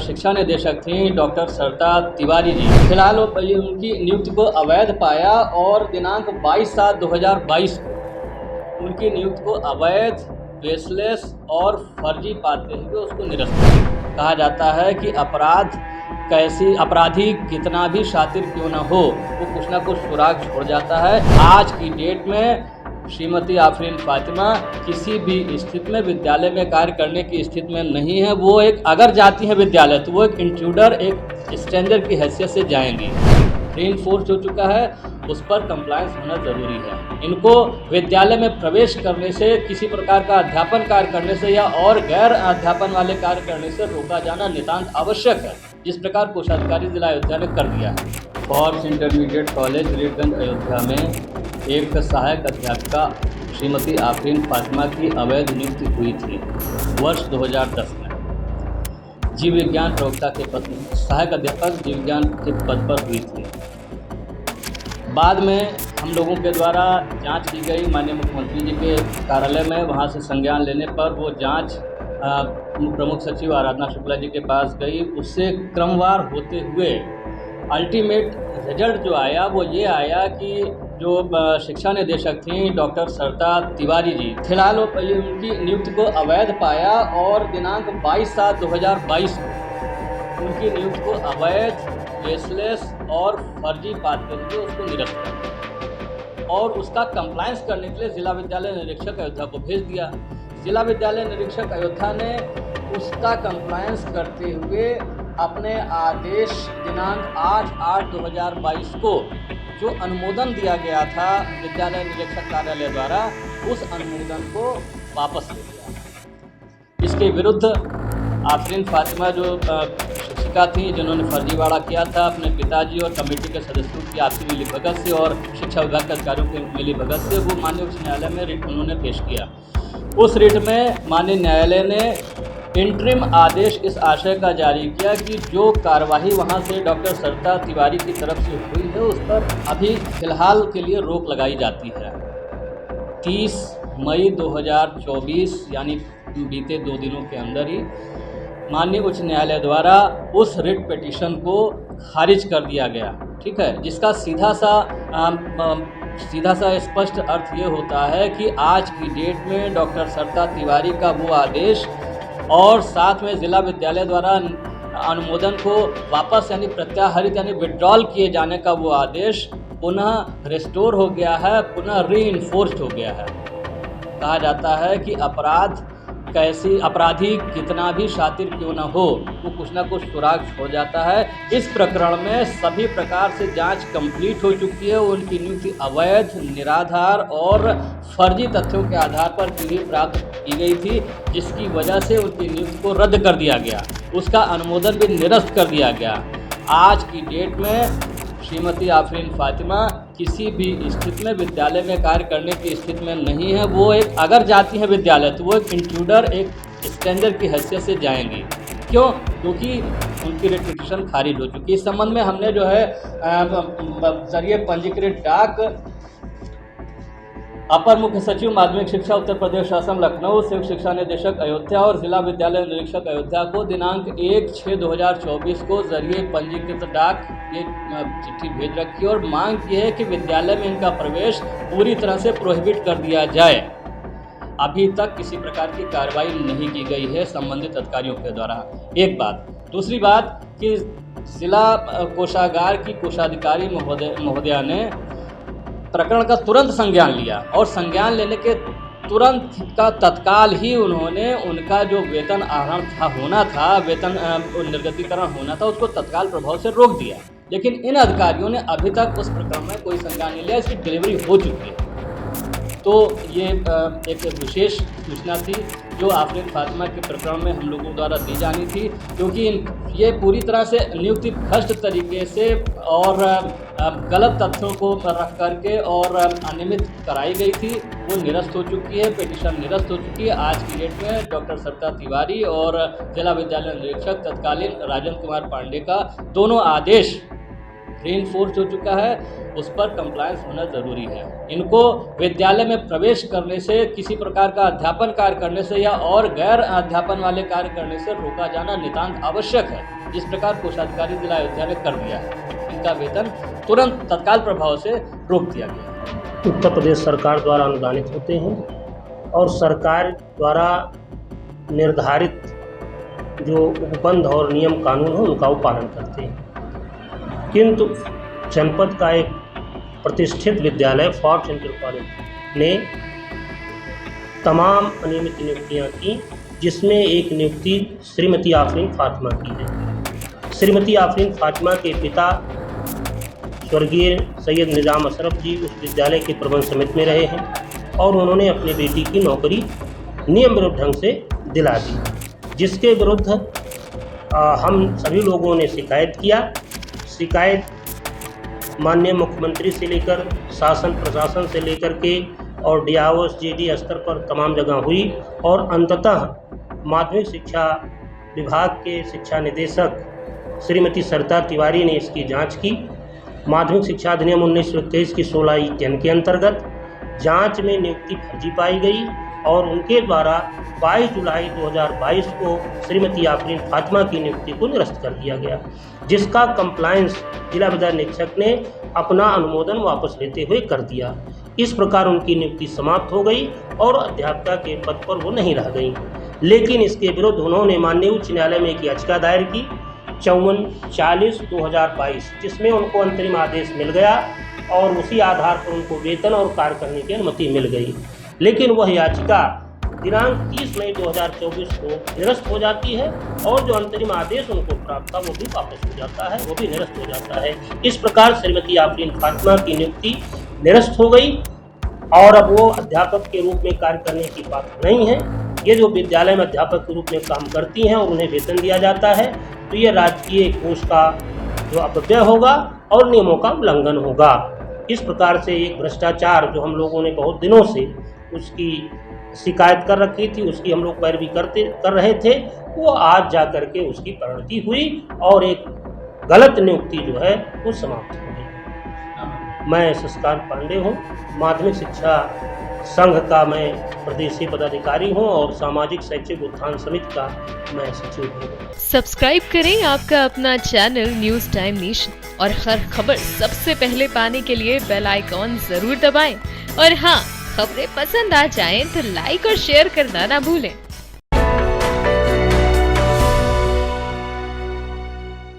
शिक्षा निदेशक थी डॉक्टर सरिता तिवारी जी, फिलहाल उनकी नियुक्ति को अवैध पाया और दिनांक 22/7/2022 को उनकी नियुक्ति को अवैध, बेसलेस और फर्जी पाते हुए उसको निरस्त किया। कहा जाता है कि अपराधी कितना भी शातिर क्यों न हो, वो कुछ ना कुछ सुराग छोड़ जाता है। आज की डेट में श्रीमती आफरीन फातिमा किसी भी स्थिति में विद्यालय में कार्य करने की स्थिति में नहीं है। वो अगर जाती है विद्यालय तो वो एक इंट्रूडर, एक स्ट्रेंजर की हैसियत से जाएंगी। रीइंफोर्स हो चुका है, उस पर कंप्लायंस होना ज़रूरी है। इनको विद्यालय में प्रवेश करने से, किसी प्रकार का अध्यापन कार्य करने से या और गैर अध्यापन वाले कार्य करने से रोका जाना नितांत आवश्यक है, जिस प्रकार कोषाधिकारी जिला अयोध्या ने कर दिया है। Force intermediate college Reedganj Ayodhya में एक सहायक अध्यापिका श्रीमती आफरीन फातिमा की अवैध नियुक्ति हुई थी वर्ष 2010 में। जीव विज्ञान प्रवक्ता के पद में सहायक अध्यापक जीव विज्ञान के पद पर हुई थी। बाद में हम लोगों के द्वारा जांच की गई माननीय मुख्यमंत्री जी के कार्यालय में। वहां से संज्ञान लेने पर वो जांच प्रमुख सचिव आराधना शुक्ला जी के पास गई। उससे क्रमवार होते हुए अल्टीमेट रिजल्ट जो आया वो ये आया कि जो शिक्षा निदेशक थी डॉक्टर सरिता तिवारी जी, फिलहाल उनकी नियुक्ति को अवैध पाया और दिनांक 22/7/2022 को उनकी नियुक्ति को अवैध, बेसलेस और फर्जी पाते हुए उसको निरस्त किया और उसका कंप्लायंस करने के लिए जिला विद्यालय निरीक्षक अयोध्या को भेज दिया। जिला विद्यालय निरीक्षक अयोध्या ने उसका कंप्लायंस करते हुए अपने आदेश दिनांक 8/8/2022 को जो अनुमोदन दिया गया था विद्यालय निरीक्षक कार्यालय द्वारा, उस अनुमोदन को वापस ले लिया। इसके विरुद्ध आफरीन फातिमा जो शिक्षिका थी, जिन्होंने फर्जीवाड़ा किया था अपने पिताजी और कमेटी के सदस्यों की आपसी मिलीभगत से और शिक्षा विभाग के अधिकारियों की मिलीभगत से, वो माननीय उच्च न्यायालय में रिट उन्होंने पेश किया। उस रिट में माननीय न्यायालय ने इंटरिम आदेश इस आशय का जारी किया कि जो कार्यवाही वहां से डॉक्टर सरिता तिवारी की तरफ से हुई है उस पर अभी फिलहाल के लिए रोक लगाई जाती है। 30 मई 2024 यानी बीते 2 दिनों के अंदर ही माननीय उच्च न्यायालय द्वारा उस रिट पिटीशन को खारिज कर दिया गया। ठीक है, जिसका सीधा सा स्पष्ट अर्थ ये होता है कि आज की डेट में डॉक्टर सरिता तिवारी का वो आदेश और साथ में जिला विद्यालय द्वारा अनुमोदन को वापस यानी प्रत्याहरित यानी विड्रॉल किए जाने का वो आदेश पुनः रिस्टोर हो गया है, पुनः रीइंफोर्स्ड हो गया है। कहा जाता है कि अपराधी कितना भी शातिर क्यों न हो, वो कुछ ना कुछ सुराग छोड़ जाता है। इस प्रकरण में सभी प्रकार से जांच कंप्लीट हो चुकी है। उनकी नियुक्ति अवैध, निराधार और फर्जी तथ्यों के आधार पर प्राप्त की गई थी, जिसकी वजह से उनकी नियुक्ति को रद्द कर दिया गया, उसका अनुमोदन भी निरस्त कर दिया गया। आज की डेट में श्रीमती आफरीन फातिमा किसी भी स्थिति में विद्यालय में कार्य करने की स्थिति में नहीं है। वो अगर जाती है विद्यालय तो वो एक इंट्रूडर, एक स्ट्रेंजर की हैसियत से जाएंगी। क्यों? क्योंकि उनकी रिट पिटीशन खारिज हो चुकी है। इस संबंध में हमने जो है जरिए पंजीकृत डाक अपर मुख्य सचिव माध्यमिक शिक्षा उत्तर प्रदेश शासन लखनऊ, संयुक्त शिक्षा निदेशक अयोध्या और जिला विद्यालय निरीक्षक अयोध्या को दिनांक 1/6/2024 को जरिए पंजीकृत डाक ये चिट्ठी भेज रखी और मांग की है कि विद्यालय में इनका प्रवेश पूरी तरह से प्रोहिबिट कर दिया जाए। अभी तक किसी प्रकार की कार्रवाई नहीं की गई है संबंधित अधिकारियों के द्वारा। एक बात। दूसरी बात कि जिला कोषागार की कोषाधिकारी महोदया ने प्रकरण का तुरंत संज्ञान लिया और संज्ञान लेने के तुरंत का तत्काल ही उन्होंने उनका जो वेतन आहरण होना था, वेतन निर्गतीकरण होना था, उसको तत्काल प्रभाव से रोक दिया। लेकिन इन अधिकारियों ने अभी तक उस प्रकरण में कोई संज्ञान नहीं लिया। इसकी डिलीवरी हो चुकी है। तो ये एक विशेष सूचना थी जो आफरीन फातिमा के प्रकरण में हम लोगों द्वारा दी जानी थी, क्योंकि ये पूरी तरह से नियुक्ति भ्रष्ट तरीके से और गलत तथ्यों को रख करके और अनियमित कराई गई थी। वो निरस्त हो चुकी है, पिटीशन निरस्त हो चुकी है। आज की डेट में डॉक्टर सरिता तिवारी और जिला विद्यालय निरीक्षक तत्कालीन राजेंद्र कुमार पांडे का दोनों आदेश रीइंफोर्स हो चुका है, उस पर कंप्लायंस होना ज़रूरी है। इनको विद्यालय में प्रवेश करने से, किसी प्रकार का अध्यापन कार्य करने से या और गैर अध्यापन वाले कार्य करने से रोका जाना नितांत आवश्यक है। जिस प्रकार कोषाधिकारी जिला अयोध्या ने कर दिया है, इनका वेतन तुरंत तत्काल प्रभाव से रोक दिया गया है। उत्तर प्रदेश सरकार द्वारा अनुदानित होते हैं और सरकार द्वारा निर्धारित जो उपबंध और नियम कानून है उनका वो पालन करते हैं। किंतु जनपद का एक प्रतिष्ठित विद्यालय फोर्ट इंटर कॉलेज ने तमाम अनियमित नियुक्तियाँ की, जिसमें एक नियुक्ति श्रीमती आफरीन फातिमा की है। श्रीमती आफरीन फातिमा के पिता स्वर्गीय सैयद निज़ाम अशरफ जी उस विद्यालय के प्रबंध समिति में रहे हैं और उन्होंने अपनी बेटी की नौकरी नियम विरुद्ध ढंग से दिला दी, जिसके विरुद्ध हम सभी लोगों ने शिकायत किया। शिकायत माननीय मुख्यमंत्री से लेकर शासन प्रशासन से लेकर के और DIOS GD स्तर पर तमाम जगह हुई और अंततः माध्यमिक शिक्षा विभाग के शिक्षा निदेशक श्रीमती सरिता तिवारी ने इसकी जांच की। माध्यमिक शिक्षा अधिनियम 1923 की 16(10) के अंतर्गत जांच में नियुक्ति फर्जी पाई गई और उनके द्वारा 22 जुलाई 2022 को श्रीमती आफरीन फातिमा की नियुक्ति को निरस्त कर दिया गया, जिसका कंप्लायंस जिला विद्यालय निरीक्षक ने अपना अनुमोदन वापस लेते हुए कर दिया। इस प्रकार उनकी नियुक्ति समाप्त हो गई और अध्यापिका के पद पर वो नहीं रह गई। लेकिन इसके विरुद्ध उन्होंने माननीय उच्च न्यायालय में एक याचिका दायर की 54/40/2022, जिसमें उनको अंतरिम आदेश मिल गया और उसी आधार पर उनको वेतन और कार्य करने की अनुमति मिल गई। लेकिन वह याचिका दिनांक 30 मई 2024 को निरस्त हो जाती है और जो अंतरिम आदेश उनको प्राप्त था वो भी वापस हो जाता है, वो भी निरस्त हो जाता है। इस प्रकार श्रीमती आफरीन फातिमा की नियुक्ति निरस्त हो गई और अब वो अध्यापक के रूप में कार्य करने की बात नहीं है। ये जो विद्यालय में अध्यापक के रूप में काम करती हैं और उन्हें वेतन दिया जाता है, तो ये राजकीय कोष का जो अपव्यय होगा और नियमों का उल्लंघन होगा। इस प्रकार से एक भ्रष्टाचार जो हम लोगों ने बहुत दिनों से उसकी शिकायत कर रखी थी, उसकी हम लोग पैरवी कर रहे थे, वो आज जा कर के उसकी परिणति हुई और एक गलत नियुक्ति जो है वो समाप्त हो गई। मैं शशिकांत पांडे हूँ, माध्यमिक शिक्षा संघ का मैं प्रदेशीय पदाधिकारी हूँ और सामाजिक शैक्षिक उत्थान समिति का मैं सचिव हूँ। सब्सक्राइब करें आपका अपना चैनल न्यूज़ टाइम नेशन और हर खबर सबसे पहले पाने के लिए बेल आइकॉन जरूर दबाएं। और हाँ, खबरें पसंद आ जाएं तो लाइक और शेयर करना ना भूलें।